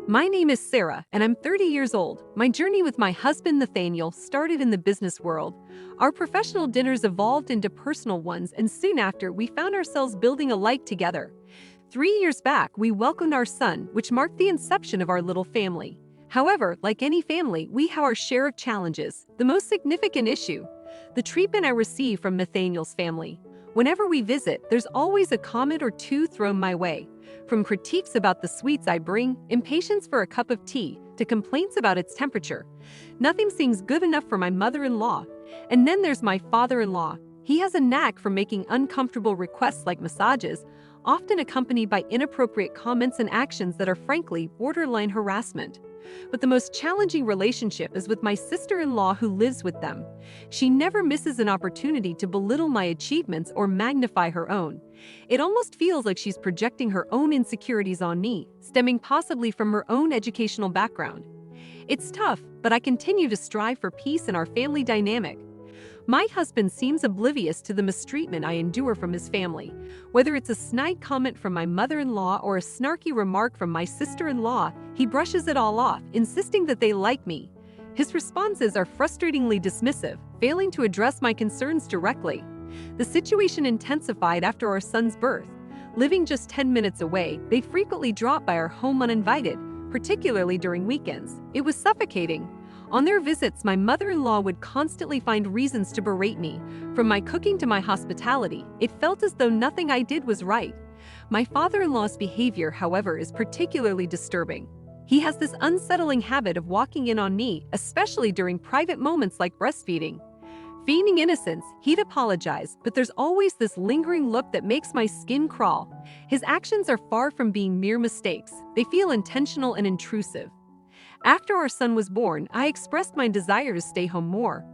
My name is Sarah, and I'm 30 years old. My journey with my husband Nathaniel started in the business world. Our professional dinners evolved into personal ones, and soon after, we found ourselves building a life together. 3 years back, we welcomed our son, which marked the inception of our little family. However, like any family, we have our share of challenges. The most significant issue: the treatment I receive from Nathaniel's family. Whenever we visit, there's always a comment or two thrown my way. From critiques about the sweets I bring, impatience for a cup of tea, to complaints about its temperature. Nothing seems good enough for my mother-in-law. And then there's my father-in-law. He has a knack for making uncomfortable requests like massages, often accompanied by inappropriate comments and actions that are frankly borderline harassment. But the most challenging relationship is with my sister-in-law who lives with them. She never misses an opportunity to belittle my achievements or magnify her own. It almost feels like she's projecting her own insecurities on me, stemming possibly from her own educational background. It's tough, but I continue to strive for peace in our family dynamic. My husband seems oblivious to the mistreatment I endure from his family. Whether it's a snide comment from my mother-in-law or a snarky remark from my sister-in-law, he brushes it all off, insisting that they like me. His responses are frustratingly dismissive, failing to address my concerns directly. The situation intensified after our son's birth. Living just 10 minutes away, they frequently drop by our home uninvited, particularly during weekends. It was suffocating. On their visits, my mother-in-law would constantly find reasons to berate me. From my cooking to my hospitality, it felt as though nothing I did was right. My father-in-law's behavior, however, is particularly disturbing. He has this unsettling habit of walking in on me, especially during private moments like breastfeeding. Feigning innocence, he'd apologize, but there's always this lingering look that makes my skin crawl. His actions are far from being mere mistakes. They feel intentional and intrusive. After our son was born, I expressed my desire to stay home more.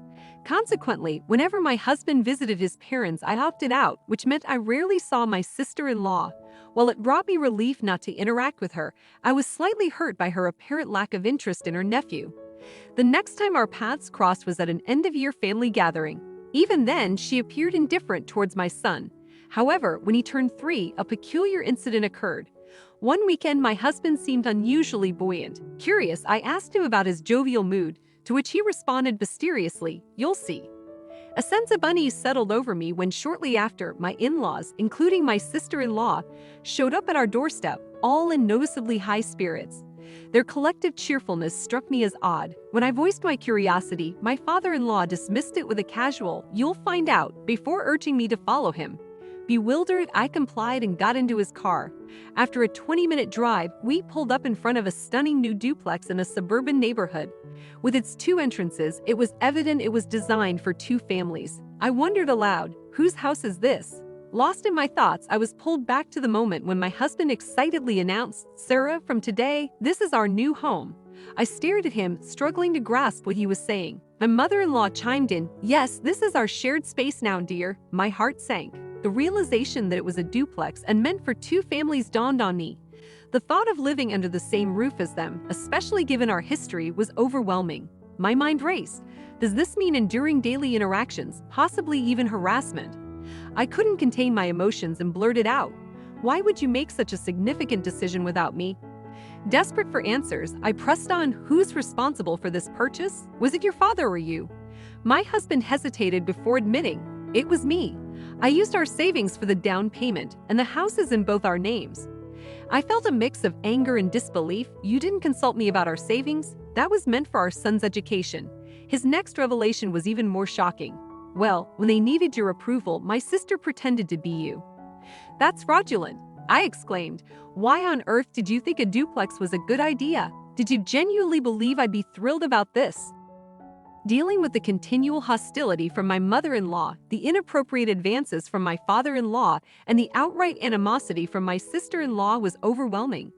Consequently, whenever my husband visited his parents, I opted out, which meant I rarely saw my sister-in-law. While it brought me relief not to interact with her, I was slightly hurt by her apparent lack of interest in her nephew. The next time our paths crossed was at an end-of-year family gathering. Even then, she appeared indifferent towards my son. However, when he turned 3, a peculiar incident occurred. One weekend, my husband seemed unusually buoyant. Curious, I asked him about his jovial mood, to which he responded mysteriously, "You'll see." A sense of unease settled over me when shortly after, my in-laws, including my sister-in-law, showed up at our doorstep, all in noticeably high spirits. Their collective cheerfulness struck me as odd. When I voiced my curiosity, my father-in-law dismissed it with a casual, "You'll find out," before urging me to follow him. Bewildered, I complied and got into his car. After a 20-minute drive, we pulled up in front of a stunning new duplex in a suburban neighborhood. With its 2 entrances, it was evident it was designed for 2 families. I wondered aloud, whose house is this? Lost in my thoughts, I was pulled back to the moment when my husband excitedly announced, "Sarah, from today, this is our new home." I stared at him, struggling to grasp what he was saying. My mother-in-law chimed in, "Yes, this is our shared space now, dear." My heart sank. The realization that it was a duplex and meant for 2 families dawned on me. The thought of living under the same roof as them, especially given our history, was overwhelming. My mind raced. Does this mean enduring daily interactions, possibly even harassment? I couldn't contain my emotions and blurted out, "Why would you make such a significant decision without me?" Desperate for answers, I pressed on, "Who's responsible for this purchase? Was it your father or you?" My husband hesitated before admitting, "It was me. I used our savings for the down payment, and the house is in both our names." I felt a mix of anger and disbelief. "You didn't consult me about our savings? That was meant for our son's education." His next revelation was even more shocking. "Well, when they needed your approval, my sister pretended to be you." "That's fraudulent," I exclaimed. "Why on earth did you think a duplex was a good idea? Did you genuinely believe I'd be thrilled about this?" Dealing with the continual hostility from my mother-in-law, the inappropriate advances from my father-in-law, and the outright animosity from my sister-in-law was overwhelming.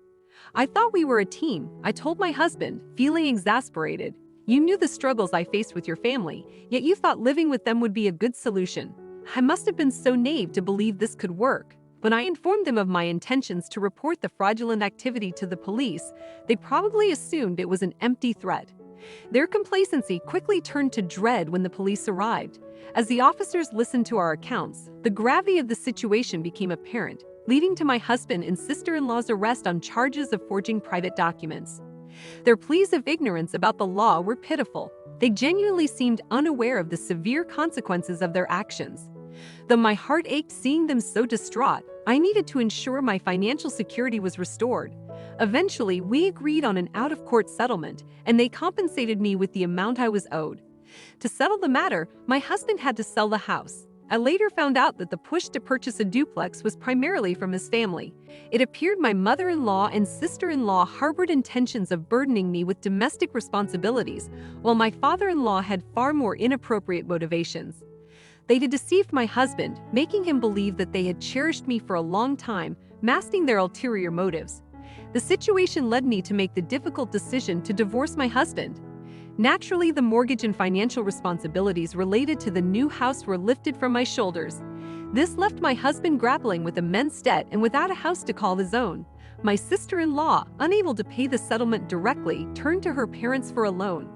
"I thought we were a team," I told my husband, feeling exasperated. "You knew the struggles I faced with your family, yet you thought living with them would be a good solution. I must have been so naive to believe this could work." When I informed them of my intentions to report the fraudulent activity to the police, they probably assumed it was an empty threat. Their complacency quickly turned to dread when the police arrived. As the officers listened to our accounts, the gravity of the situation became apparent, leading to my husband and sister-in-law's arrest on charges of forging private documents. Their pleas of ignorance about the law were pitiful. They genuinely seemed unaware of the severe consequences of their actions. Though my heart ached seeing them so distraught, I needed to ensure my financial security was restored. Eventually, we agreed on an out-of-court settlement, and they compensated me with the amount I was owed. To settle the matter, my husband had to sell the house. I later found out that the push to purchase a duplex was primarily from his family. It appeared my mother-in-law and sister-in-law harbored intentions of burdening me with domestic responsibilities, while my father-in-law had far more inappropriate motivations. They had deceived my husband, making him believe that they had cherished me for a long time, masking their ulterior motives. The situation led me to make the difficult decision to divorce my husband. Naturally, the mortgage and financial responsibilities related to the new house were lifted from my shoulders. This left my husband grappling with immense debt and without a house to call his own. My sister-in-law, unable to pay the settlement directly, turned to her parents for a loan.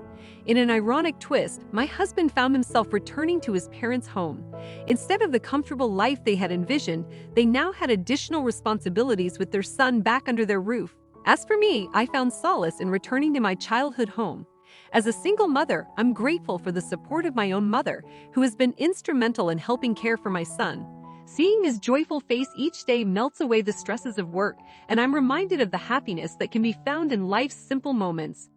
In an ironic twist, my husband found himself returning to his parents' home. Instead of the comfortable life they had envisioned, they now had additional responsibilities with their son back under their roof. As for me, I found solace in returning to my childhood home. As a single mother, I'm grateful for the support of my own mother, who has been instrumental in helping care for my son. Seeing his joyful face each day melts away the stresses of work, and I'm reminded of the happiness that can be found in life's simple moments.